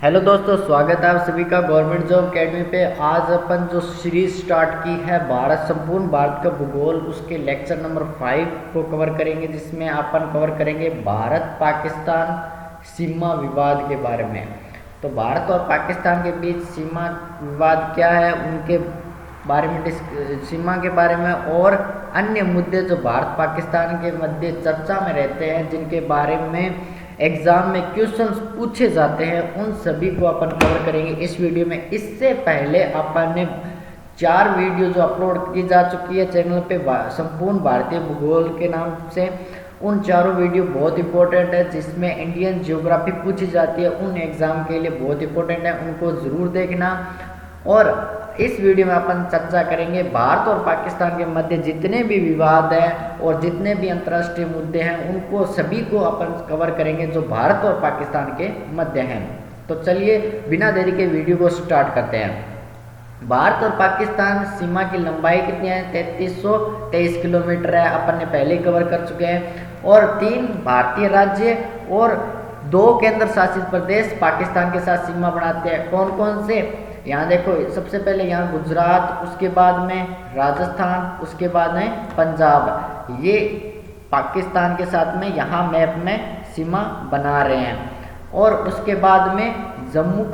Hello दोस्तों, स्वागत है आप सभी का गवर्नमेंट जॉब अकेडमी पे। आज अपन जो सीरीज स्टार्ट की है भारत संपूर्ण भारत का भूगोल, उसके लेक्चर नंबर 5 को कवर करेंगे, जिसमें अपन कवर करेंगे भारत पाकिस्तान सीमा विवाद के बारे में। तो भारत और पाकिस्तान के बीच सीमा विवाद क्या है, उनके बारे में सीमा के बारे में और अन्य मुद्दे जो भारत पाकिस्तान के मध्य चर्चा में रहते हैं, जिनके बारे में एग्जाम में क्वेश्चंस पूछे जाते हैं, उन सभी को अपन कवर करेंगे इस वीडियो में। इससे पहले अपन ने 4 वीडियो जो अपलोड की जा चुकी है चैनल पे संपूर्ण भारतीय भूगोल के नाम से, उन चारों वीडियो बहुत इंपॉर्टेंट है, जिसमें इंडियन ज्योग्राफी पूछी जाती है, उन एग्जाम के लिए बहुत इंपॉर्टेंट है, उनको ज़रूर देखना। और इस वीडियो में अपन चर्चा करेंगे भारत और पाकिस्तान के मध्य जितने भी विवाद हैं और जितने भी अंतर्राष्ट्रीय मुद्दे हैं, उनको सभी को अपन कवर करेंगे जो भारत और पाकिस्तान के मध्य हैं। तो चलिए बिना देरी के वीडियो को स्टार्ट करते हैं। भारत और पाकिस्तान सीमा की लंबाई कितनी है? 3323 किलोमीटर है, अपन ने पहले ही कवर कर चुके हैं। और 3 भारतीय राज्य और 2 केंद्र शासित प्रदेश पाकिस्तान के साथ सीमा बनाते हैं। कौन कौन से? यहाँ देखो, सबसे पहले यहाँ गुजरात, उसके बाद में राजस्थान, उसके बाद में पंजाब, ये पाकिस्तान के साथ में यहाँ मैप में सीमा बना रहे हैं। और उसके बाद में जम्मू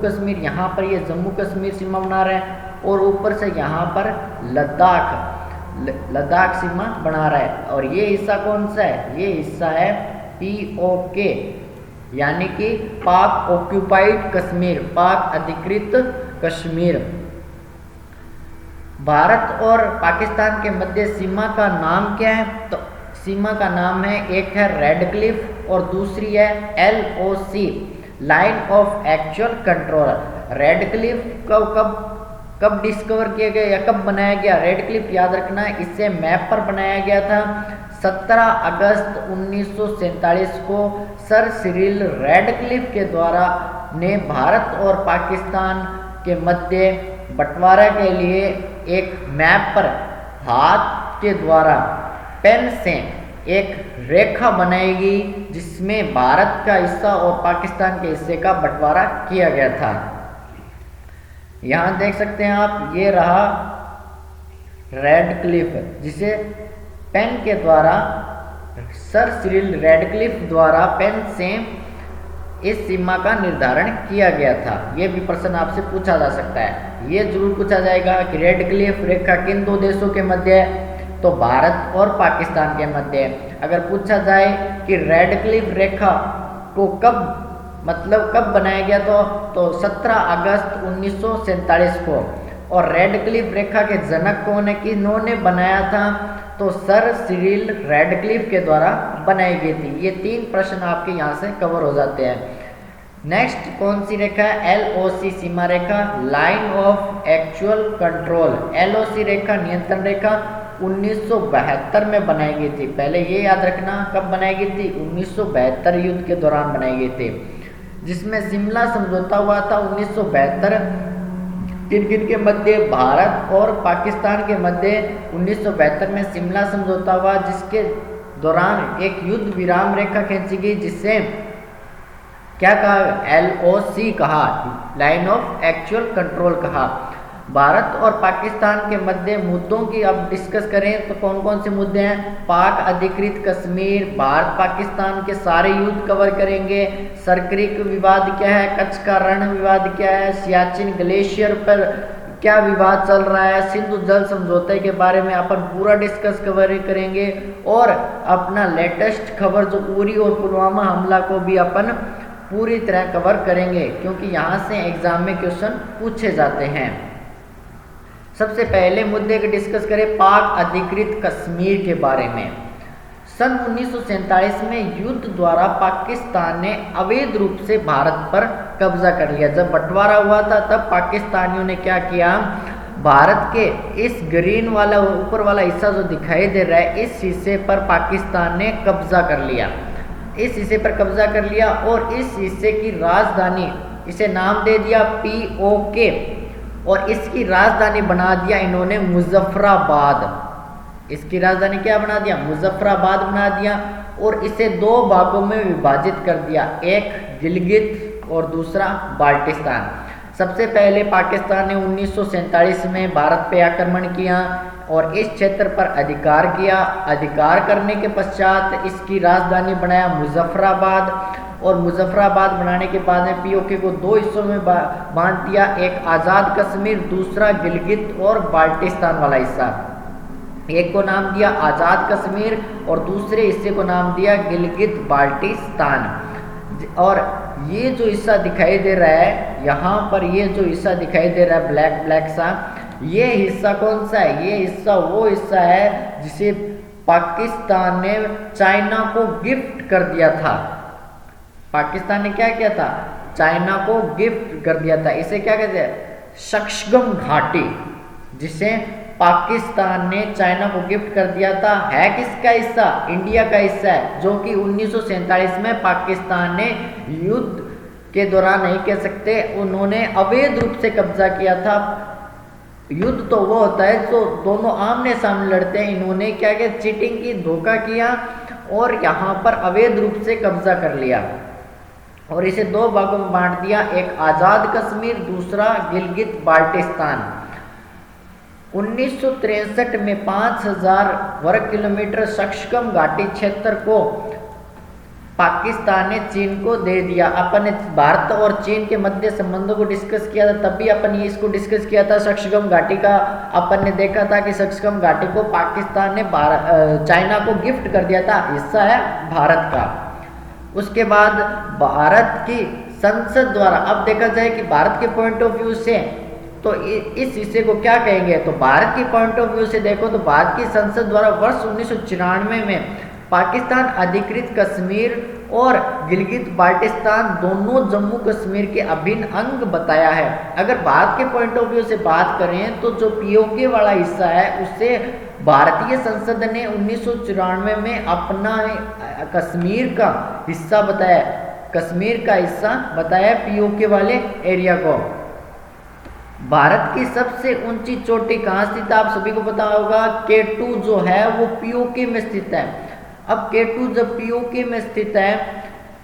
कश्मीर यहाँ पर ये जम्मू कश्मीर सीमा बना रहे हैं। और ऊपर से यहाँ पर लद्दाख सीमा बना रहा है। और ये हिस्सा कौन सा है? ये हिस्सा है POK, यानी कि पाक ऑक्यूपाइड कश्मीर, पाक अधिकृत कश्मीर। भारत और पाकिस्तान के मध्य सीमा का नाम क्या है? तो सीमा का नाम है, एक है रेड क्लिफ और दूसरी है LOC, line of actual control. Red Cliff कब डिस्कवर किया गया या कब बनाया गया? रेड क्लिफ याद रखना, इससे मैप पर बनाया गया था 17 अगस्त 1947 को सर सिरिल रेडक्लिफ के द्वारा ने भारत और पाकिस्तान के मध्य बंटवारा के लिए एक मैप पर हाथ के द्वारा पेन से एक रेखा बनाई गई, जिसमें भारत का हिस्सा और पाकिस्तान के हिस्से का बंटवारा किया गया था। यहाँ देख सकते हैं आप, ये रहा रेड क्लिफ, जिसे पेन के द्वारा सर सिरिल रेडक्लिफ द्वारा पेन से इस सीमा का निर्धारण किया गया था। यह भी प्रश्न आपसे पूछा जा सकता है। ये जरूर पूछा जाएगा कि रेडक्लिफ रेखा किन 2 देशों के मध्य है? तो भारत और पाकिस्तान के मध्य है। अगर पूछा जाए कि रेडक्लिफ रेखा को कब बनाया गया, तो 17 अगस्त 1947 को। और रेडक्लिफ रेखा के जनक कौन है, कि इन्होंने बनाया था? तो सर सिरिल रेडक्लिफ के द्वारा बनाई गई थी। ये 3 प्रश्न आपके यहाँ से कवर हो जाते हैं। नेक्स्ट कौन सी रेखा है? LOC Seema Rekha, line of actual control. LOC रेखा नियंत्रण रेखा 1972 में बनाई गई थी। पहले ये याद रखना, कब बनाई गई थी? 1972 युद्ध के दौरान बनाई गई थी, जिसमें शिमला समझौता हुआ था 1972। किन के मध्य? भारत और पाकिस्तान के मध्य 1972 में शिमला समझौता हुआ, जिसके दौरान एक युद्ध विराम रेखा खींची गई, जिससे क्या कहा? LOC कहा, लाइन ऑफ एक्चुअल कंट्रोल कहा। भारत और पाकिस्तान के मध्य मुद्दों की अब डिस्कस करें तो कौन कौन से मुद्दे हैं? पाक अधिकृत कश्मीर, भारत पाकिस्तान के सारे युद्ध कवर करेंगे। सरक्रिक विवाद क्या है? कच्छ का रण विवाद क्या है? सियाचिन ग्लेशियर पर क्या विवाद चल रहा है? सिंधु जल समझौते के बारे में अपन पूरा डिस्कस कवर करेंगे। और अपना लेटेस्ट खबर जो उरी और पुलवामा हमला को भी अपन पूरी तरह कवर करेंगे, क्योंकि यहाँ से एग्जाम में क्वेश्चन पूछे जाते हैं। सबसे पहले मुद्दे को डिस्कस करें पाक अधिकृत कश्मीर के बारे में। सन 1947 में युद्ध द्वारा पाकिस्तान ने अवैध रूप से भारत पर कब्जा कर लिया। जब बंटवारा हुआ था, तब पाकिस्तानियों ने क्या किया? भारत के इस ग्रीन वाला ऊपर वाला हिस्सा जो दिखाई दे रहा है, इस हिस्से पर पाकिस्तान ने कब्जा कर लिया। इस हिस्से पर कब्जा कर लिया और इस हिस्से की राजधानी, इसे नाम दे दिया POK, और इसकी राजधानी बना दिया इन्होंने मुजफ्फराबाद। इसकी राजधानी क्या बना दिया? मुजफ्फराबाद बना दिया। और इसे दो भागों में विभाजित कर दिया, एक गिलगित और दूसरा बाल्टिस्तान। सबसे पहले पाकिस्तान ने 1947 में भारत पे आक्रमण किया और इस क्षेत्र पर अधिकार किया। अधिकार करने के पश्चात इसकी राजधानी बनाया मुजफ्फराबाद, और मुजफ्फराबाद बनाने के बाद में पीओके को दो हिस्सों में बांट दिया, एक आज़ाद कश्मीर, दूसरा गिलगित और बाल्टिस्तान वाला हिस्सा। एक को नाम दिया आज़ाद कश्मीर और दूसरे हिस्से को नाम दिया गिलगित बाल्टिस्तान। और ये जो हिस्सा दिखाई दे रहा है यहाँ पर, ये जो हिस्सा दिखाई दे रहा है ब्लैक ब्लैक सा, ये हिस्सा कौन सा है? ये हिस्सा वो हिस्सा है जिसे पाकिस्तान ने चाइना को गिफ्ट कर दिया था। पाकिस्तान ने क्या किया था? चाइना को गिफ्ट कर दिया था। इसे क्या कहते हैं? शक्सगम घाटी, जिसे पाकिस्तान ने चाइना को गिफ्ट कर दिया था। है किसका हिस्सा? इंडिया का हिस्सा है, जो कि 1947 में पाकिस्तान ने युद्ध के दौरान, नहीं कह सकते, उन्होंने अवैध रूप से कब्जा किया था। युद्ध तो वो होता है जो दोनों आमने सामने लड़ते हैं। इन्होंने क्या किया? चीटिंग की, धोखा किया और यहाँ पर अवैध रूप से कब्जा कर लिया और इसे दो भागों में बांट दिया, एक आज़ाद कश्मीर, दूसरा गिलगित बाल्टिस्तान। 1963 में 5000 वर्ग किलोमीटर शक्सगम घाटी क्षेत्र को पाकिस्तान ने चीन को दे दिया। अपन ने भारत और चीन के मध्य संबंधों को डिस्कस किया था, तब भी अपन ये इसको डिस्कस किया था शक्सगम घाटी का। अपन ने देखा था कि शक्सगम घाटी को पाकिस्तान ने चाइना को गिफ्ट कर दिया था, हिस्सा है भारत का। उसके बाद भारत की संसद द्वारा, अब देखा जाए कि भारत के पॉइंट ऑफ व्यू से तो इस हिस्से को क्या कहेंगे, तो भारत की पॉइंट ऑफ व्यू से देखो तो भारत की संसद द्वारा वर्ष 1994 में पाकिस्तान अधिकृत कश्मीर और गिलगित बाल्टिस्तान दोनों जम्मू कश्मीर के अभिन्न अंग बताया है। अगर भारत के पॉइंट ऑफ व्यू से बात करें तो जो पीओके वाला हिस्सा है उसे भारतीय संसद ने 1994 में अपना कश्मीर का हिस्सा बताया, कश्मीर का हिस्सा बताया पीओके वाले एरिया को। भारत की सबसे ऊंची चोटी कहाँ स्थित है? आप सभी को पता होगा, K2 जो है वो पीओके में स्थित है। अब K2 जब पीओके में स्थित है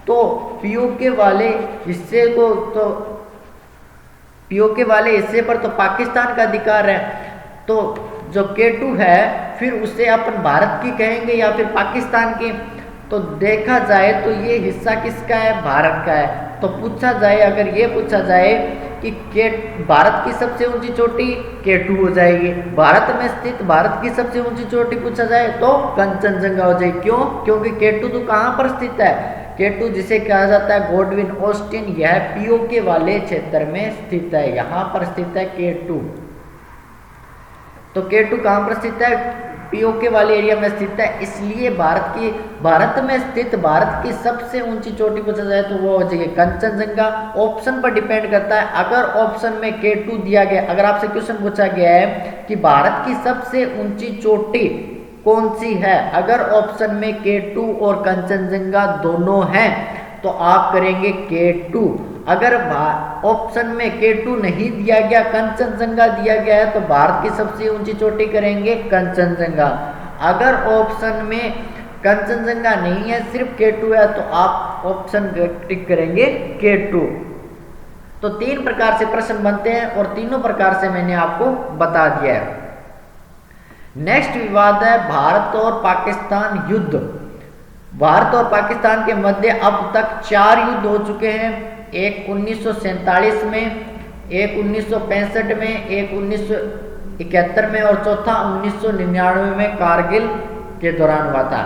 तो पीओके वाले हिस्से को, तो पीओके वाले हिस्से पर तो पाकिस्तान का अधिकार है, तो जो K2 है फिर उसे अपन भारत की कहेंगे या फिर पाकिस्तान की? तो देखा जाए तो ये हिस्सा किसका है? भारत का है। तो पूछा जाए, अगर ये पूछा जाए कि भारत की सबसे ऊंची चोटी K2 हो जाएगी, भारत में स्थित भारत की सबसे ऊंची चोटी पूछा जाए तो कंचनजंगा हो जाएगी। क्यों? क्योंकि K2 तो कहाँ पर स्थित है? K2 जिसे कहा जाता है गॉडविन ऑस्टिन, यह पीओके वाले क्षेत्र में स्थित है, यहाँ पर स्थित है K2। तो K2 कहाँ पर स्थित है? पीओके वाले एरिया में स्थित है। इसलिए भारत में स्थित भारत की सबसे ऊंची चोटी पूछा जाए तो वो हो जाएगी कंचनजंगा। ऑप्शन पर डिपेंड करता है। अगर ऑप्शन में K2 दिया गया, अगर आपसे क्वेश्चन पूछा गया है कि भारत की सबसे ऊंची चोटी कौन सी है, अगर ऑप्शन में K2 और कंचनजंगा दोनों हैं तो आप करेंगे K2। अगर ऑप्शन में K2 नहीं दिया गया, कंचनजंगा दिया गया है, तो भारत की सबसे ऊंची चोटी करेंगे कंचनजंगा। अगर ऑप्शन में कंचनजंगा नहीं है, सिर्फ K2 है, तो आप ऑप्शन टिक करेंगे K2। तो तीन प्रकार से प्रश्न बनते हैं और तीनों प्रकार से मैंने आपको बता दिया है। नेक्स्ट विवाद है भारत और पाकिस्तान युद्ध। भारत और पाकिस्तान के मध्य अब तक 4 युद्ध हो चुके हैं। एक 1947 में, एक 1965 में, एक 1971 में और चौथा 1999 में कारगिल के दौरान हुआ था।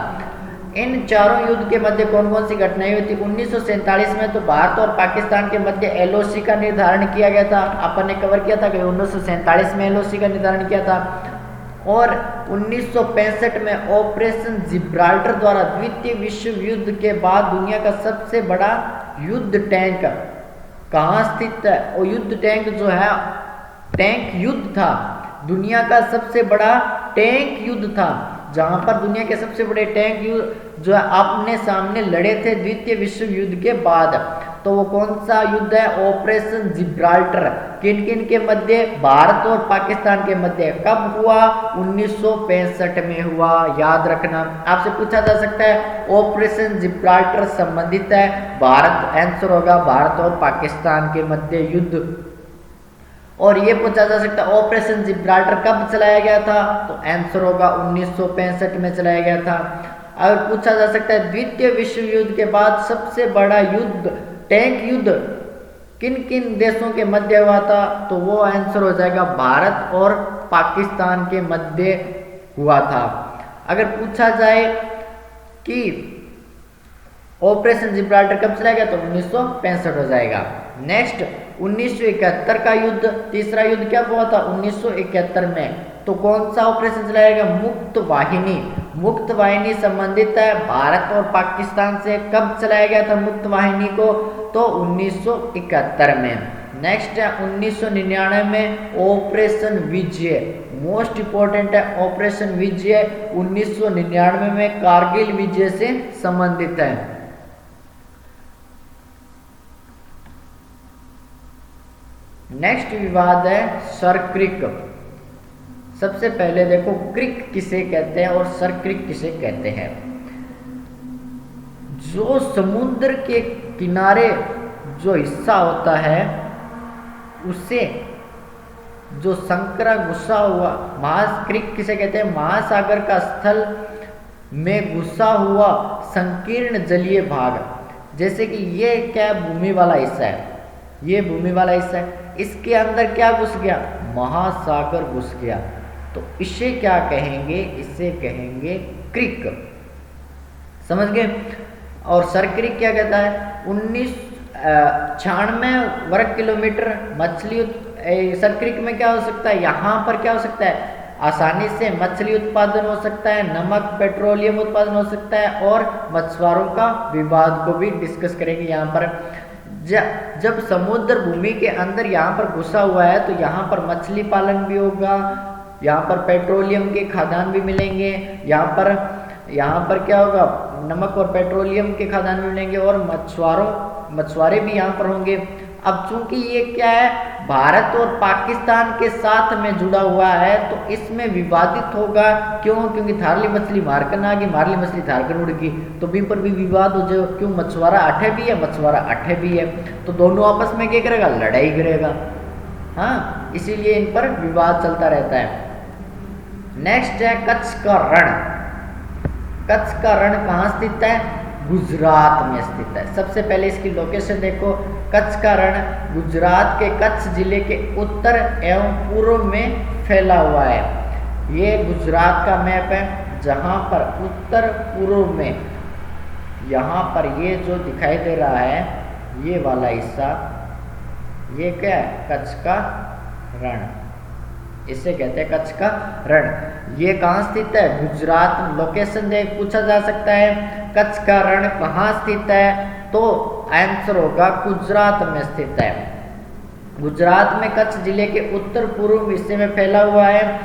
इन चारों युद्ध के मध्य कौन कौन सी घटनाएं हुई थी? 1947 में तो भारत और पाकिस्तान के मध्य LOC का निर्धारण किया गया था। अपन ने कवर किया था कि 1947 में LOC का निर्धारण किया था। और 1965 में ऑपरेशन जिब्राल्टर द्वारा द्वितीय विश्व युद्ध के बाद दुनिया का सबसे बड़ा युद्ध टैंक कहाँ स्थित है? और युद्ध टैंक जो है, टैंक युद्ध था, दुनिया का सबसे बड़ा टैंक युद्ध था जहां पर दुनिया के सबसे बड़े टैंक जो आमने सामने लड़े थे द्वितीय विश्व युद्ध के बाद। तो वो कौन सा युद्ध है? Operation Gibraltar. किन किन के मध्य? भारत और पाकिस्तान के मध्य। कब हुआ? 1965 में हुआ, याद रखना। आपसे पूछा जा सकता है ऑपरेशन जिब्राल्टर संबंधित है भारत, आंसर होगा भारत और पाकिस्तान के मध्य युद्ध। और ये पूछा जा सकता है ऑपरेशन जिब्राल्टर कब चलाया गया था? तो आंसर होगा 1965 में चलाया गया था। अगर पूछा जा सकता है द्वितीय विश्व युद्ध के बाद सबसे बड़ा युद्ध, टैंक युद्ध किन किन देशों के मध्य हुआ था? तो वो आंसर हो जाएगा भारत और पाकिस्तान के मध्य हुआ था। अगर पूछा जाए कि ऑपरेशन जिब्राल्टर कब चलाया गया? तो 1965 हो जाएगा। नेक्स्ट 1971 का युद्ध, तीसरा युद्ध क्या हुआ था? 1971 में। तो कौन सा ऑपरेशन चलाया गया? मुक्त वाहिनी। मुक्त वाहिनी संबंधित है भारत और पाकिस्तान से। कब चलाया गया था मुक्त वाहिनी को? तो 1971 में। नेक्स्ट है 1999 में ऑपरेशन विजय, मोस्ट इंपॉर्टेंट है ऑपरेशन विजय 1999 में कारगिल विजय से संबंधित है। नेक्स्ट विवाद है सर क्रिक। सबसे पहले देखो क्रिक किसे कहते हैं और सर क्रिक किसे कहते हैं। जो समुद्र के किनारे जो हिस्सा होता है उसे जो संकरा घुसा हुआ क्रिक किसे कहते हैं? महासागर का स्थल में घुसा हुआ संकीर्ण जलीय भाग। जैसे कि ये क्या भूमि वाला हिस्सा है, ये भूमि वाला हिस्सा है, इसके अंदर क्या घुस गया? महासागर घुस गया। तो इसे क्या कहेंगे? इसे कहेंगे क्रिक। समझ गए? और सर क्रिक क्या कहता है? 1996 वर्ग किलोमीटर मछली सर क्रिक में क्या हो सकता है? यहाँ पर क्या हो सकता है? आसानी से मछली उत्पादन हो सकता है, नमक पेट्रोलियम उत्पादन हो सकता है और मछुआरों का विवाद को भी डिस्कस करेंगे। यहाँ पर जब समुद्र भूमि के अंदर यहाँ पर घुसा हुआ है तो यहाँ पर मछली पालन भी होगा, यहाँ पर पेट्रोलियम के खदान भी मिलेंगे, यहाँ पर क्या होगा? नमक और पेट्रोलियम के खदान भी मिलेंगे और मछुआरे भी यहाँ पर होंगे। अब चूंकि ये क्या है? भारत और पाकिस्तान के साथ में जुड़ा हुआ है तो इसमें विवादित होगा। क्यों? क्योंकि थारली मछली मारकन आ गई, मारली मछली थारकन उड़ गई, तो भी पर भी विवाद हो जाए। क्यों? मछुआरा अठे भी है, मछुआरा अठे भी है, तो दोनों आपस में क्या करेगा? लड़ाई करेगा। हाँ, इसीलिए इन पर विवाद चलता रहता है। नेक्स्ट है कच्छ का रण। कच्छ का रण कहाँ स्थित है? गुजरात में स्थित है। सबसे पहले इसकी लोकेशन देखो। कच्छ का रण गुजरात के कच्छ जिले के उत्तर एवं पूर्व में फैला हुआ है। ये गुजरात का मैप है जहाँ पर उत्तर पूर्व में यहाँ पर ये जो दिखाई दे रहा है ये वाला हिस्सा, ये क्या है? कच्छ का रण, इसे कहते हैं कच्छ का रण। ये कहाँ स्थित है? गुजरात। लोकेशन देख पूछा जा सकता है कच्छ का रण कहाँ स्थित है? तो आंसर होगा गुजरात में स्थित है। गुजरात में कच्छ जिले के उत्तर पूर्व हिस्से में फैला हुआ है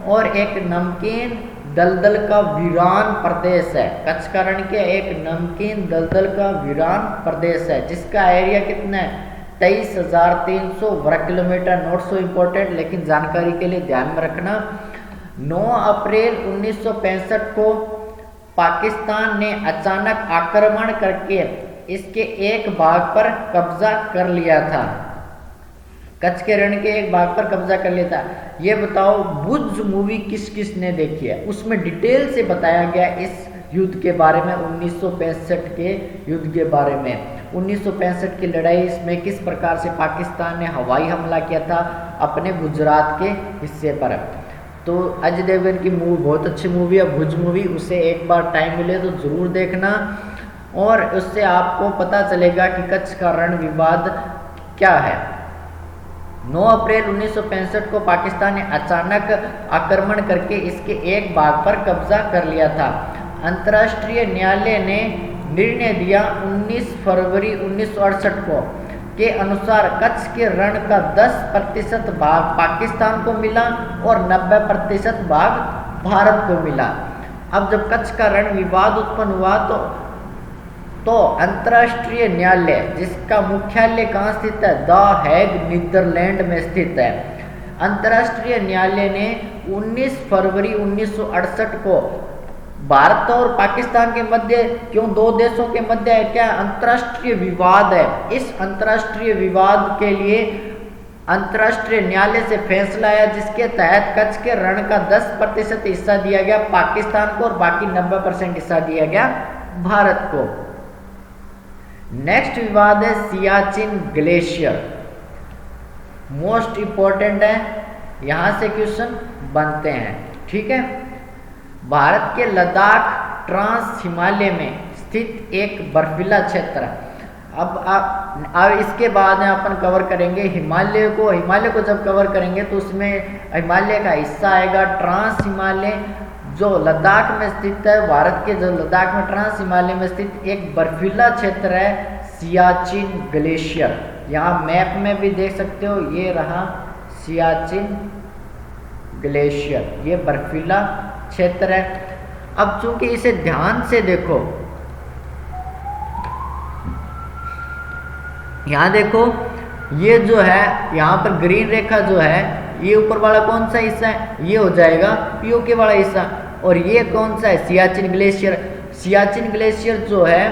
और एक नमकीन दलदल का वीरान प्रदेश है। कच्छ का रण के एक नमकीन दलदल का वीरान प्रदेश है जिसका एरिया कितना है? 23,300 वर्ग किलोमीटर। नोट सो इम्पोर्टेंट, लेकिन जानकारी के लिए ध्यान में रखना। 9 अप्रैल 1965 को पाकिस्तान ने अचानक आक्रमण करके इसके एक भाग पर कब्जा कर लिया था। कच्छ के रण के एक भाग पर कब्जा कर लिया था। ये बताओ भुज मूवी किस किस ने देखी है? उसमें डिटेल से बताया गया इस युद्ध के बारे में, 1965 के युद्ध के बारे में। 1965 की लड़ाई में किस प्रकार से पाकिस्तान ने हवाई हमला किया था अपने गुजरात के हिस्से पर। तो अजय देवगन की मूवी बहुत अच्छी मूवी है भुज मूवी, उसे एक बार टाइम मिले तो ज़रूर देखना और उससे आपको पता चलेगा कि कच्छ का रण विवाद क्या है। 9 अप्रैल 1965 को पाकिस्तान ने अचानक आक्रमण करके इसके एक भाग पर कब्जा कर लिया था। अंतर्राष्ट्रीय न्यायालय ने निर्णय दिया 19 फरवरी 1968 को के अनुसार कच्छ के रण का 10% भाग पाकिस्तान को मिला और 90% भाग भारत को मिला। अब जब कच्छ का रण विवाद उत्पन्न हुआ तो अंतर्राष्ट्रीय न्यायालय, जिसका मुख्यालय कहाँ स्थित है, द हैग नीदरलैंड में स्थित है, अंतर्राष्ट्रीय न्यायालय ने 19 फरवरी 1968 को भारत और पाकिस्तान के मध्य, क्यों दो देशों के मध्य है, क्या अंतर्राष्ट्रीय विवाद है, इस अंतर्राष्ट्रीय विवाद के लिए अंतर्राष्ट्रीय न्यायालय से फैसला आया, जिसके तहत कच्छ के रण का 10% हिस्सा दिया गया पाकिस्तान को और बाकी 90% हिस्सा दिया गया भारत को। नेक्स्ट विवाद है सियाचिन ग्लेशियर, मोस्ट इंपॉर्टेंट है, यहां से क्वेश्चन बनते हैं, ठीक है। भारत के लद्दाख ट्रांस हिमालय में स्थित एक बर्फीला क्षेत्र है। अब इसके बाद में अपन कवर करेंगे हिमालय को जब कवर करेंगे तो उसमें हिमालय का हिस्सा आएगा ट्रांस हिमालय, जो लद्दाख में स्थित है, भारत के जो लद्दाख में ट्रांस हिमालय में स्थित एक बर्फीला क्षेत्र है सियाचिन ग्लेशियर। यहाँ मैप में भी देख सकते हो, ये रहा सियाचिन ग्लेशियर, ये बर्फीला क्षेत्र है। अब चूंकि इसे ध्यान से देखो, यहाँ देखो, ये जो है यहाँ पर ग्रीन रेखा जो है, ये ऊपर वाला कौन सा हिस्सा है, ये हो जाएगा पीओके वाला हिस्सा, और ये कौन सा है, सियाचिन ग्लेशियर। सियाचिन ग्लेशियर जो है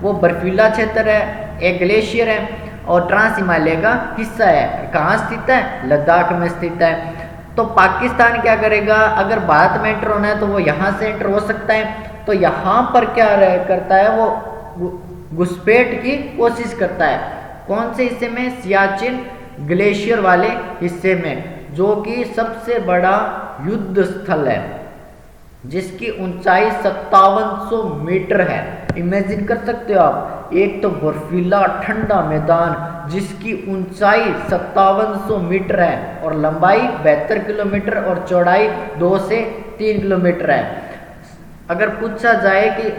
वो बर्फीला क्षेत्र है, एक ग्लेशियर है और ट्रांस हिमालय का हिस्सा है। कहाँ स्थित है, लद्दाख में स्थित है। तो पाकिस्तान क्या करेगा, अगर भारत में एंटर होना है तो वो यहाँ से एंटर हो सकता है, तो यहाँ पर क्या करता है, वो घुसपैठ की कोशिश करता है। कौन से हिस्से में, सियाचिन ग्लेशियर वाले हिस्से में, जो कि सबसे बड़ा युद्ध स्थल है, जिसकी ऊंचाई 5700 मीटर है। इमेजिन कर सकते हो आप, एक तो बर्फीला ठंडा मैदान जिसकी ऊंचाई 5700 मीटर है और लंबाई 72 किलोमीटर और चौड़ाई 2 से 3 किलोमीटर है। अगर पूछा जाए कि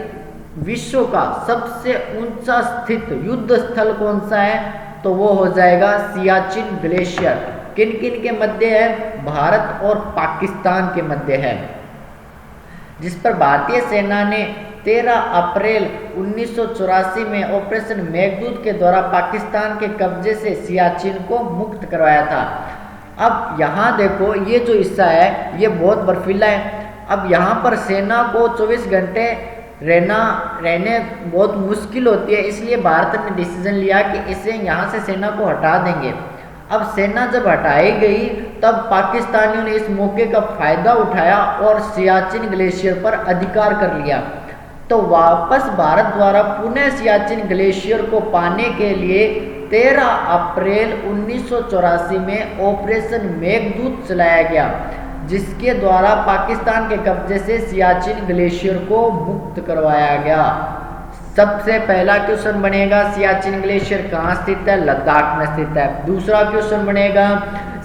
विश्व का सबसे ऊंचा स्थित युद्ध स्थल कौन सा है, तो वो हो जाएगा सियाचिन ग्लेशियर। किन किन के मध्य है, भारत और पाकिस्तान के मध्य है, जिस पर भारतीय सेना ने 13 अप्रैल 1984 में ऑपरेशन मेघदूत के द्वारा पाकिस्तान के कब्जे से सियाचिन को मुक्त करवाया था। अब यहाँ देखो, ये जो हिस्सा है ये बहुत बर्फीला है। अब यहाँ पर सेना को 24 घंटे रहने बहुत मुश्किल होती है, इसलिए भारत ने डिसीजन लिया कि इसे यहाँ से सेना को हटा देंगे। अब सेना जब हटाई गई तब पाकिस्तानियों ने इस मौके का फायदा उठाया और सियाचिन ग्लेशियर पर अधिकार कर लिया। तो वापस भारत द्वारा पुनः सियाचिन ग्लेशियर को पाने के लिए 13 अप्रैल 1984 में ऑपरेशन मेघदूत चलाया गया, जिसके द्वारा पाकिस्तान के कब्जे से सियाचिन ग्लेशियर को मुक्त करवाया गया। सबसे पहला क्वेश्चन बनेगा, सियाचिन ग्लेशियर कहाँ स्थित है, लद्दाख में स्थित है। दूसरा क्वेश्चन बनेगा,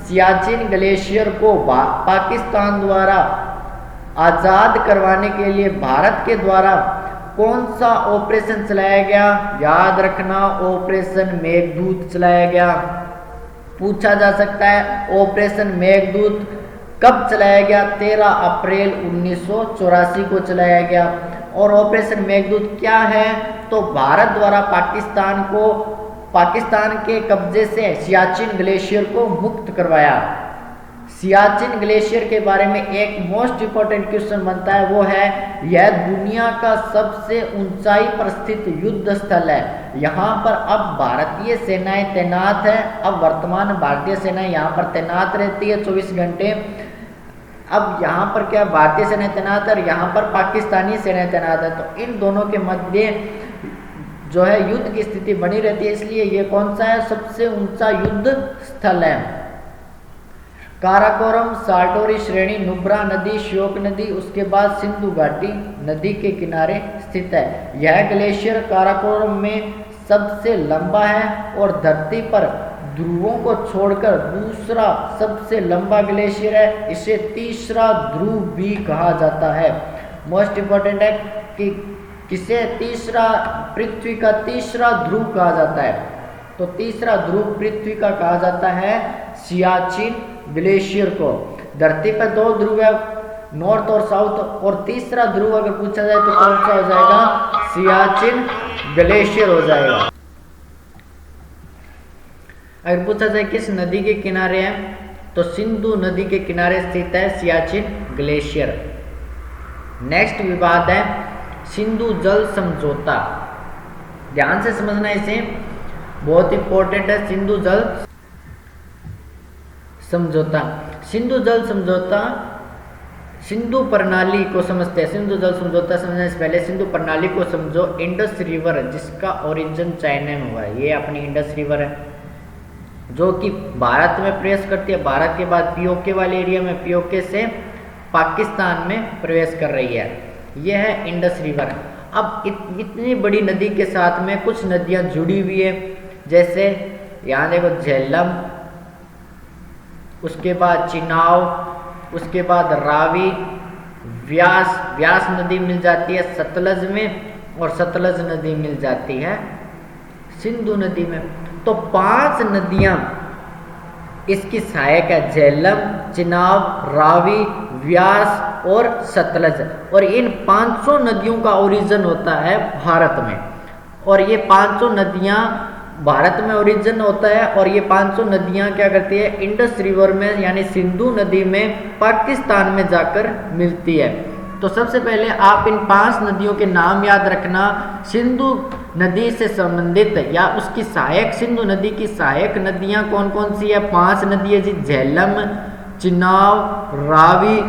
सियाचिन ग्लेशियर को पाकिस्तान द्वारा आज़ाद करवाने के लिए भारत के द्वारा कौन सा ऑपरेशन चलाया गया। याद रखना, ऑपरेशन मेघदूत चलाया गया। पूछा जा सकता है ऑपरेशन मेघदूत कब चलाया गया, 13 अप्रैल 1984 को चलाया गया। और ऑपरेशन मेघदूत क्या है, तो भारत द्वारा पाकिस्तान के कब्जे से सियाचिन ग्लेशियर को मुक्त करवाया। सियाचिन ग्लेशियर के बारे में एक मोस्ट इंपॉर्टेंट क्वेश्चन बनता है, वो है यह दुनिया का सबसे ऊंचाई पर स्थित युद्ध स्थल है। यहाँ पर अब भारतीय सेनाएं तैनात है। अब वर्तमान भारतीय सेनाएं यहाँ पर तैनात रहती है 24 घंटे। अब यहाँ पर क्या भारतीय सेना तैनात है और यहाँ पर पाकिस्तानी सेना तैनात है, तो इन दोनों के मध्य जो है युद्ध की स्थिति बनी रहती है, इसलिए ये कौन सा है, सबसे ऊंचा युद्ध स्थल है। काराकोरम साल्टोरी श्रेणी नुब्रा नदी, श्योक नदी, उसके बाद सिंधु घाटी नदी के किनारे स्थित है। यह ग्लेशियर काराकोरम में सबसे लंबा है और धरती पर ध्रुवों को छोड़कर दूसरा सबसे लंबा ग्लेशियर है। इसे तीसरा ध्रुव भी कहा जाता है। मोस्ट इंपॉर्टेंट है कि किसे तीसरा, पृथ्वी का तीसरा ध्रुव कहा जाता है, तो तीसरा ध्रुव पृथ्वी का कहा जाता है सियाचिन ग्लेशियर को। धरती पर 2 ध्रुव है, नॉर्थ और साउथ। और तीसरा ध्रुव अगर पूछा जाए तो कौन सा हो जाएगा, सियाचिन ग्लेशियर हो जाएगा। अगर पूछा जाए किस नदी के किनारे है, तो सिंधु नदी के किनारे स्थित है सियाचिन ग्लेशियर। नेक्स्ट विवाद है सिंधु जल समझौता। ध्यान से समझना, इसे बहुत इंपॉर्टेंट है सिंधु जल समझौता। सिंधु जल समझौता, सिंधु प्रणाली को समझते हैं। सिंधु जल समझौता समझने से पहले सिंधु प्रणाली को समझो। इंडस रिवर जिसका ओरिजिन चाइना में हुआ है, ये अपनी इंडस रिवर है जो कि भारत में प्रवेश करती है। भारत के बाद पीओके वाले एरिया में, पीओके से पाकिस्तान में प्रवेश कर रही है। यह है इंडस रिवर। अब इतनी बड़ी नदी के साथ में कुछ नदियां जुड़ी हुई है, जैसे यहाँ देखो झेलम, उसके बाद चिनाव, उसके बाद रावी, व्यास नदी मिल जाती है सतलज में, और सतलज नदी मिल जाती है सिंधु नदी में। तो 5 नदियां इसकी सहायक है, झेलम, चिनाव, रावी, व्यास और सतलज। और इन 500 नदियों का ओरिजिन होता है भारत में, और ये 500 नदियां भारत में ओरिजिन होता है। और ये 500 नदियां क्या करती है, इंडस रिवर में यानी सिंधु नदी में पाकिस्तान में जाकर मिलती है। तो सबसे पहले आप इन 5 नदियों के नाम याद रखना। सिंधु नदी से संबंधित या उसकी सहायक, सिंधु नदी की सहायक नदियां कौन कौन सी है, 5 नदी है जी, झेलम, चिनाव, रावी,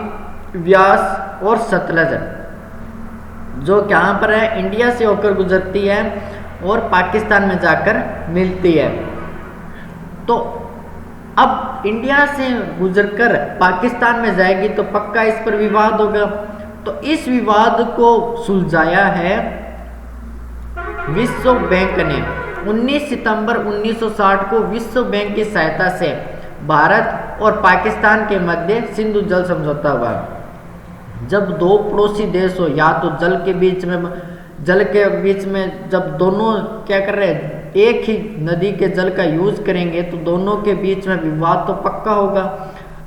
व्यास और सतलज, जो कहाँ पर है, इंडिया से होकर गुजरती है और पाकिस्तान में जाकर मिलती है। तो अब इंडिया से गुजरकर पाकिस्तान में जाएगी तो पक्का इस पर विवाद होगा। तो इस विवाद को सुलझाया है विश्व बैंक ने। 19 सितंबर 1960 को विश्व बैंक की सहायता से भारत और पाकिस्तान के मध्य सिंधु जल समझौता हुआ। जब दो पड़ोसी देश हो, या तो जल के बीच में जब दोनों क्या कर रहे हैं, एक ही नदी के जल का यूज करेंगे, तो दोनों के बीच में विवाद तो पक्का होगा।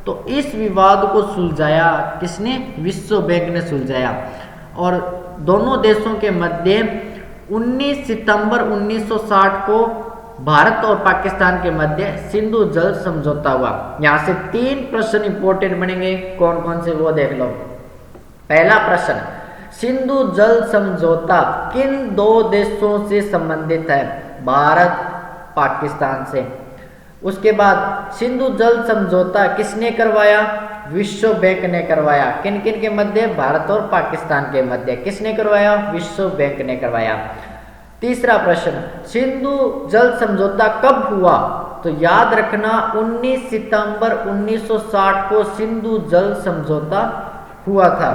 तो इस विवाद को सुलझाया किसने, विश्व बैंक ने सुलझाया। और दोनों देशों के मध्य 19 सितंबर 1960 को भारत और पाकिस्तान के मध्य सिंधु जल समझौता हुआ। यहाँ से 3 प्रश्न इंपोर्टेंट बनेंगे, कौन कौन से वो देख लो। पहला प्रश्न, सिंधु जल समझौता किन 2 देशों से संबंधित है, भारत पाकिस्तान से। उसके बाद सिंधु जल समझौता किसने करवाया, विश्व बैंक ने करवाया। किन किन के मध्य, भारत और पाकिस्तान के मध्य। किसने करवाया, विश्व बैंक ने करवाया। तीसरा प्रश्न, सिंधु जल समझौता कब हुआ, तो याद रखना 19 सितंबर 1960 को सिंधु जल समझौता हुआ था।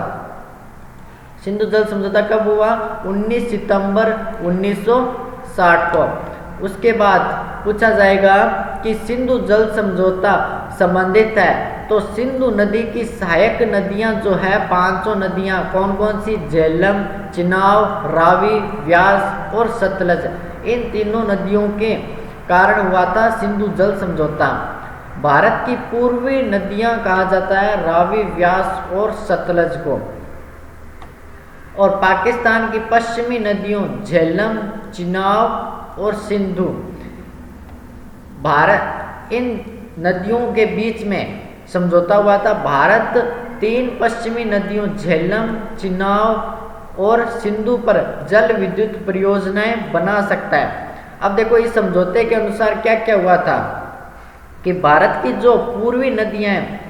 सिंधु जल समझौता कब हुआ, 19 सितंबर 1960 को। उसके बाद पूछा जाएगा कि सिंधु जल समझौता संबंधित है, तो सिंधु नदी की सहायक नदियां जो है 500 नदियां कौन कौन सी, झेलम, चिनाव, रावी, व्यास और सतलज। इन तीनों नदियों के कारण हुआ था सिंधु जल समझौता। भारत की पूर्वी नदियां कहा जाता है रावी, व्यास और सतलज को, और पाकिस्तान की पश्चिमी नदियों झेलम, चिनाव और सिंधु। भारत, इन नदियों के बीच में समझौता हुआ था। भारत 3 पश्चिमी नदियों झेलम, चिनाव और सिंधु पर जल विद्युत परियोजनाएं बना सकता है। अब देखो इस समझौते के अनुसार क्या क्या हुआ था कि भारत की जो पूर्वी नदियां हैं,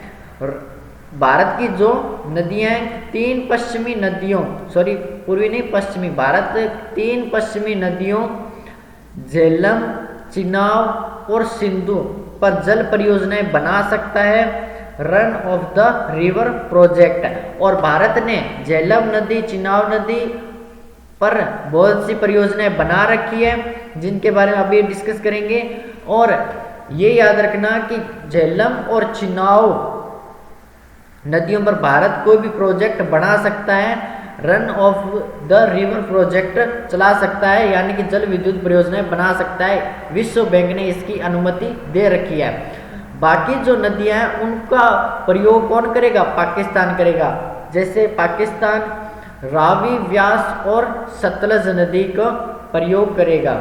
भारत की जो नदियां 3 पश्चिमी नदियों, सॉरी पूर्वी नहीं पश्चिमी, भारत 3 पश्चिमी नदियों झेलम, चिनाव और सिंधु पर जल परियोजनाएं बना सकता है, run of the river project. और भारत ने झेलम नदी, चिनाव नदी पर बहुत सी परियोजनाएं बना रखी है, जिनके बारे में अभी डिस्कस करेंगे। और ये याद रखना कि झेलम और चिनाव नदियों पर भारत कोई भी प्रोजेक्ट बना सकता है, run of the river project चला सकता है, यानी कि जल विद्युत परियोजनाएं बना सकता है। विश्व बैंक ने इसकी अनुमति दे रखी है। बाकी जो नदियां हैं उनका प्रयोग कौन करेगा, पाकिस्तान करेगा। जैसे पाकिस्तान रावी, व्यास और सतलज नदी का प्रयोग करेगा।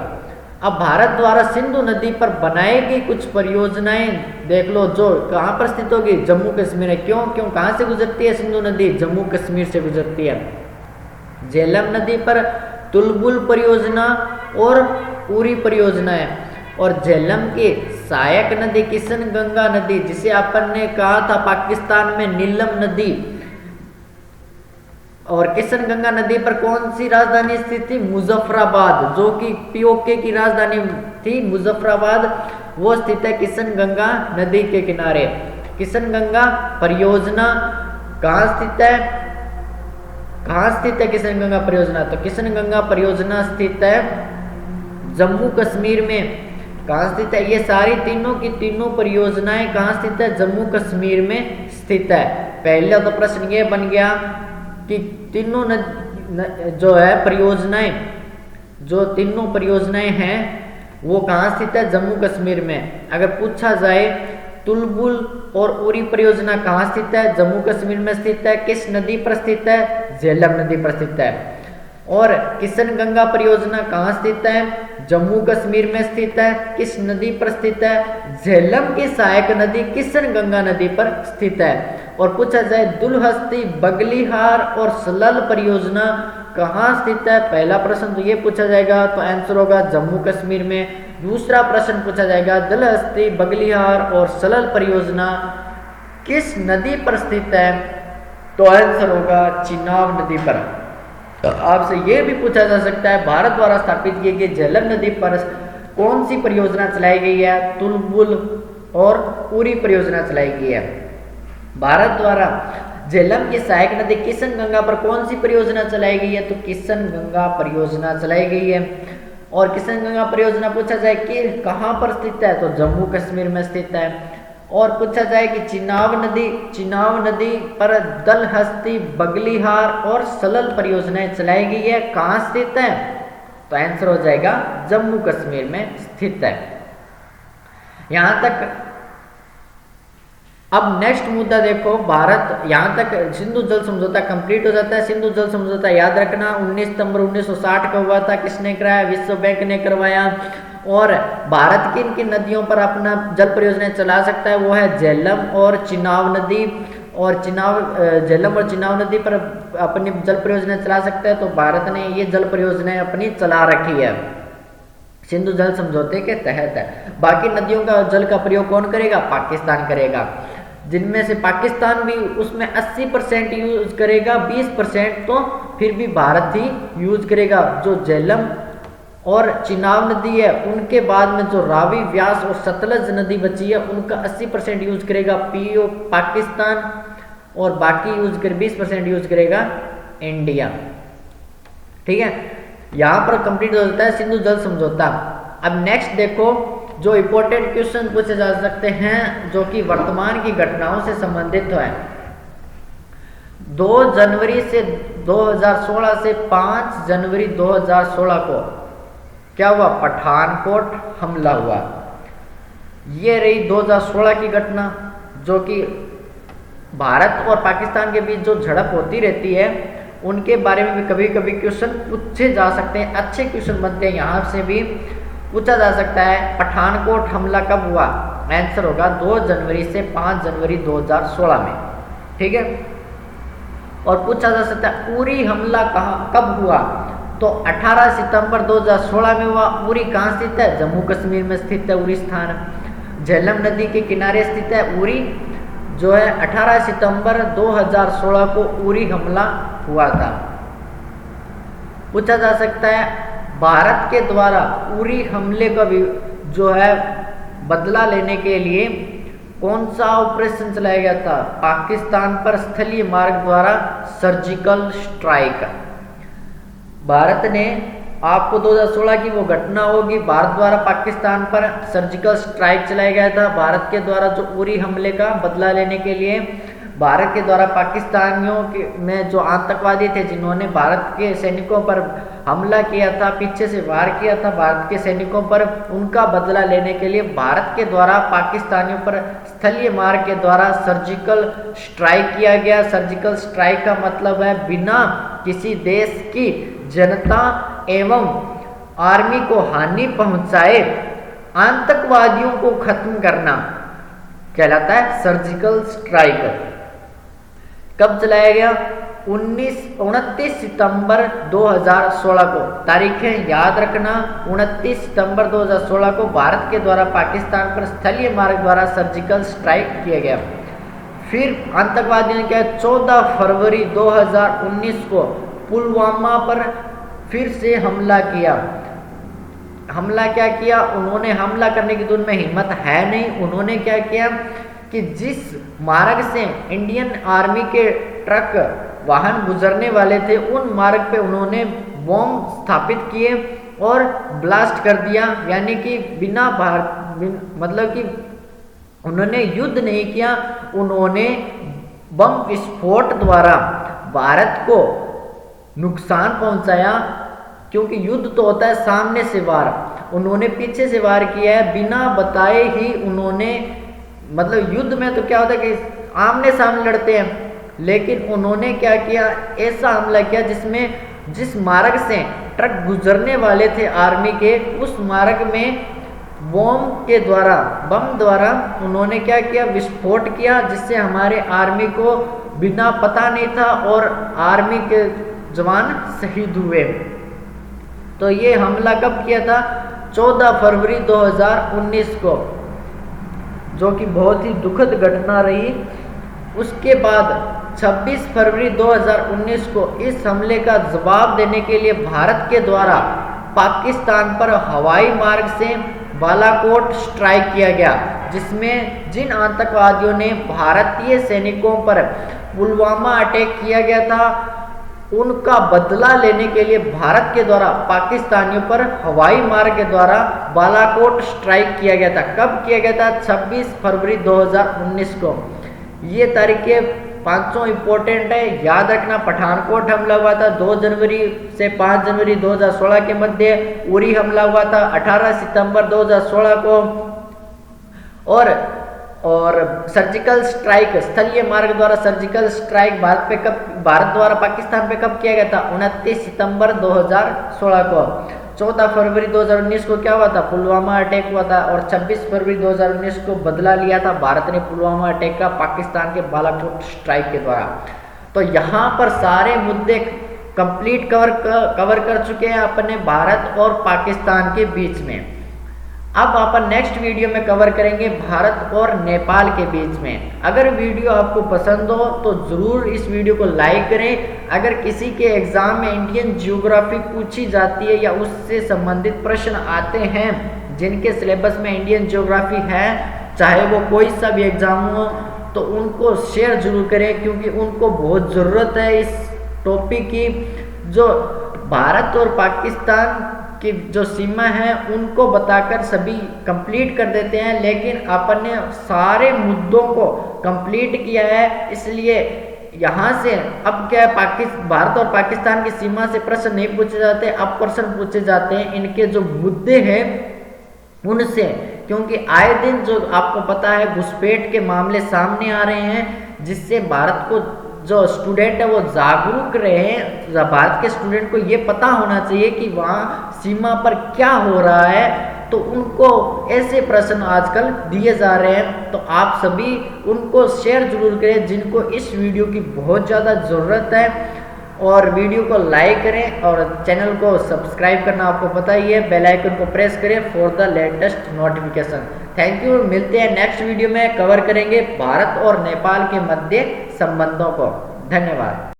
अब भारत द्वारा सिंधु नदी पर बनाई गई कुछ परियोजनाएं देख लो, जो कहाँ पर स्थित होगी, जम्मू कश्मीर है। क्यों क्यों कहाँ से गुजरती है सिंधु नदी? जम्मू कश्मीर से गुजरती है। झेलम नदी पर तुलबुल परियोजना और उरी परियोजना है। और झेलम की सहायक नदी किशन गंगा नदी, जिसे अपन ने कहा था पाकिस्तान में नीलम नदी, और किशन गंगा नदी पर कौन सी राजधानी स्थित थी? मुजफ्फराबाद, जो कि पीओके की राजधानी थी मुजफ्फराबाद, वो स्थित है किशन गंगा नदी के किनारे। किशन गंगा परियोजना कहाँ स्थित है? कहाँ स्थित है किशन गंगा परियोजना? तो किशन गंगा परियोजना स्थित है जम्मू कश्मीर में। कहाँ स्थित है? ये सारी तीनों की तीनों परियोजनाएं कहाँ स्थित है? जम्मू कश्मीर में स्थित है। पहले तो प्रश्न ये बन गया कि तीनों जो है परियोजनाएं, जो तीनों परियोजनाएं हैं वो कहाँ स्थित है? जम्मू कश्मीर में। अगर पूछा जाए तुलबुल और उरी परियोजना कहाँ स्थित है? जम्मू कश्मीर में स्थित है। किस नदी पर स्थित है? झेलम नदी पर स्थित है। और किशन गंगा परियोजना कहाँ स्थित है? जम्मू कश्मीर में स्थित है। किस नदी पर स्थित है? झेलम की सहायक नदी किशन गंगा नदी पर स्थित है। और पूछा जाए दुलहस्ती, बगलिहार और सलल परियोजना कहाँ स्थित है? पहला प्रश्न तो ये पूछा जाएगा, तो आंसर होगा जम्मू कश्मीर में। दूसरा प्रश्न पूछा जाएगा दुलहस्ती, बगलिहार और सलल परियोजना किस नदी पर स्थित है? तो आंसर होगा चिनाब नदी पर। तो आपसे ये भी पूछा जा सकता है भारत द्वारा स्थापित की गई झेलम नदी पर कौन सी परियोजना चलाई गई है? तुलबुल और उरी परियोजना चलाई गई है। भारत द्वारा झेलम की सहायक नदी किशन गंगा पर कौन सी परियोजना चलाई गई है? तो किशन गंगा परियोजना चलाई गई है। और किशन गंगा परियोजना पूछा जाए कि कहाँ पर स्थित है? तो जम्मू कश्मीर में स्थित है। और पूछा जाए कि चिनाब नदी पर दलहस्ती, बगलिहार और सलल परियोजनाएं चलाई गई है, कहाँ स्थित है? तो आंसर हो जाएगा जम्मू कश्मीर में स्थित है। यहां तक अब नेक्स्ट मुद्दा देखो, भारत यहां तक सिंधु जल समझौता कंप्लीट हो जाता है। सिंधु जल समझौता याद रखना 19 सितंबर 1960 का हुआ था। किसने कराया? विश्व बैंक ने करवाया। और भारत किन किन नदियों पर अपना जल परियोजनाएं चला सकता है? वो है झेलम और चिनाब नदी। और झेलम और चिनाब नदी पर अपनी जल परियोजनाएं चला सकता है। तो भारत ने ये जल परियोजनाएं अपनी चला रखी है, सिंधु जल समझौते के तहत है। बाकी नदियों का जल का प्रयोग कौन करेगा? पाकिस्तान करेगा, जिनमें से पाकिस्तान भी उसमें 80% यूज करेगा, 20% तो फिर भी भारत ही यूज करेगा। जो झेलम और चिनाब नदी है उनके बाद में जो रावी, व्यास और सतलज नदी बची है उनका 80% यूज करेगा पीओ पाकिस्तान, और बाकी यूज कर 20% यूज करेगा इंडिया। ठीक है, यहाँ पर कंप्लीट हो जाता है सिंधु जल समझौता। अब नेक्स्ट देखो, जो इंपॉर्टेंट क्वेश्चन पूछे जा सकते हैं जो कि वर्तमान की घटनाओं से संबंधित है। 2 जनवरी से 2016 से 5 जनवरी 2016 को क्या हुआ? पठानकोट हमला हुआ। ये रही 2016 की घटना, जो कि भारत और पाकिस्तान के बीच जो झड़प होती रहती है उनके बारे में भी कभी कभी क्वेश्चन पूछे जा सकते हैं। अच्छे क्वेश्चन बनते हैं, यहाँ से भी पूछा जा सकता है पठानकोट हमला कब हुआ? आंसर होगा 2 जनवरी से 5 जनवरी 2016 में। ठीक है, और पूछा जा सकता है उरी हमला कब हुआ? तो 18 सितंबर 2016 में हुआ। उरी कहाँ स्थित है? जम्मू कश्मीर में स्थित है उरी स्थान। झेलम नदी के किनारे स्थित है उरी, जो है 18 सितंबर 2016 को उरी हमला हुआ था। पूछा जा सकता है भारत के द्वारा उरी हमले का जो है बदला लेने के लिए कौन सा ऑपरेशन चलाया गया था? पाकिस्तान पर स्थलीय मार्ग द्वारा सर्जिकल स्ट्राइक। भारत ने, आपको 2016 की वो घटना होगी, भारत द्वारा पाकिस्तान पर सर्जिकल स्ट्राइक चलाया गया था। भारत के द्वारा जो उरी हमले का बदला लेने के लिए भारत के द्वारा पाकिस्तानियों के में जो आतंकवादी थे जिन्होंने भारत के सैनिकों पर हमला किया था, पीछे से वार किया था भारत के सैनिकों पर, उनका बदला लेने के लिए भारत के द्वारा पाकिस्तानियों पर स्थलीय मार्ग के द्वारा सर्जिकल स्ट्राइक किया गया। सर्जिकल स्ट्राइक का मतलब है बिना किसी देश की जनता एवं आर्मी को हानि पहुंचाए आतंकवादियों को खत्म करना कहलाता है सर्जिकल स्ट्राइक। कब चलाया गया? 29 सितंबर 2016 को। तारीखें याद रखना, 29 सितंबर 2016 को भारत के द्वारा पाकिस्तान पर स्थलीय मार्ग द्वारा सर्जिकल स्ट्राइक किया गया। फिर आतंकवादियों ने क्या, 14 फरवरी 2019 को पुलवामा पर फिर से हमला किया। हमला क्या किया उन्होंने? हमला करने की तो उनमें हिम्मत है नहीं। उन्होंने क्या किया कि जिस मार्ग से इंडियन आर्मी के ट्रक वाहन गुजरने वाले थे उन मार्ग पे उन्होंने बॉम्ब स्थापित किए और ब्लास्ट कर दिया। यानी कि बिना मतलब कि उन्होंने युद्ध नहीं किया, उन्होंने बम विस्फोट द्वारा भारत को नुकसान पहुंचाया। क्योंकि युद्ध तो होता है सामने से वार, उन्होंने पीछे से वार किया है बिना बताए ही। उन्होंने मतलब युद्ध में तो क्या होता है कि आमने सामने लड़ते हैं, लेकिन उन्होंने क्या किया, ऐसा हमला किया जिसमें जिस मार्ग से ट्रक गुजरने वाले थे आर्मी के, उस मार्ग में बम द्वारा उन्होंने क्या किया, विस्फोट किया, जिससे हमारे आर्मी को बिना पता नहीं था और आर्मी के जवान शहीद हुए। तो ये हमला कब किया था? 14 फरवरी 2019 को, जो कि बहुत ही दुखद घटना रही। उसके बाद 26 फरवरी 2019 को इस हमले का जवाब देने के लिए भारत के द्वारा पाकिस्तान पर हवाई मार्ग से बालाकोट स्ट्राइक किया गया, जिसमें जिन आतंकवादियों ने भारतीय सैनिकों पर पुलवामा अटैक किया गया था उनका बदला लेने के लिए भारत के द्वारा पाकिस्तानियों पर हवाई मार्ग के द्वारा बालाकोट स्ट्राइक किया गया था। कब किया गया था? 26 फरवरी 2019 को। ये तारीखें पांचों इंपॉर्टेंट है, याद रखना। पठानकोट हमला हुआ था 2 जनवरी से 5 जनवरी 2016 के मध्य। उरी हमला हुआ था 18 सितंबर 2016 को। और सर्जिकल स्ट्राइक, स्थलीय मार्ग द्वारा सर्जिकल स्ट्राइक भारत द्वारा पाकिस्तान पे कब किया गया था? 29 सितंबर 2016 को। 14 फरवरी 2019 को क्या हुआ था? पुलवामा अटैक हुआ था। और 26 फरवरी 2019 को बदला लिया था भारत ने पुलवामा अटैक का पाकिस्तान के बालाकोट स्ट्राइक के द्वारा। तो यहाँ पर सारे मुद्दे कंप्लीट कवर कर चुके हैं अपने भारत और पाकिस्तान के बीच में। अब अपन नेक्स्ट वीडियो में कवर करेंगे भारत और नेपाल के बीच में। अगर वीडियो आपको पसंद हो तो ज़रूर इस वीडियो को लाइक करें। अगर किसी के एग्ज़ाम में इंडियन ज्योग्राफी पूछी जाती है या उससे संबंधित प्रश्न आते हैं जिनके सिलेबस में इंडियन ज्योग्राफी है, चाहे वो कोई सा भी एग्ज़ाम हो, तो उनको शेयर जरूर करें, क्योंकि उनको बहुत ज़रूरत है इस टॉपिक की। जो भारत और पाकिस्तान कि जो सीमा है उनको बताकर सभी कंप्लीट कर देते हैं, लेकिन अपन ने सारे मुद्दों को कंप्लीट किया है। इसलिए यहाँ से अब क्या है, भारत और पाकिस्तान की सीमा से प्रश्न नहीं पूछे जाते, अब प्रश्न पूछे जाते हैं इनके जो मुद्दे हैं उनसे। क्योंकि आए दिन जो आपको पता है घुसपैठ के मामले सामने आ रहे हैं, जिससे भारत को जो स्टूडेंट है वो जागरूक रहे। भारत के स्टूडेंट को ये पता होना चाहिए कि वहाँ सीमा पर क्या हो रहा है, तो उनको ऐसे प्रश्न आजकल दिए जा रहे हैं। तो आप सभी उनको शेयर जरूर करें जिनको इस वीडियो की बहुत ज़्यादा ज़रूरत है, और वीडियो को लाइक करें और चैनल को सब्सक्राइब करना आपको पता ही है। बेल आइकन को प्रेस करें for the latest notification. Thank you. मिलते हैं नेक्स्ट वीडियो में, कवर करेंगे भारत और नेपाल के मध्य संबंधों को। धन्यवाद।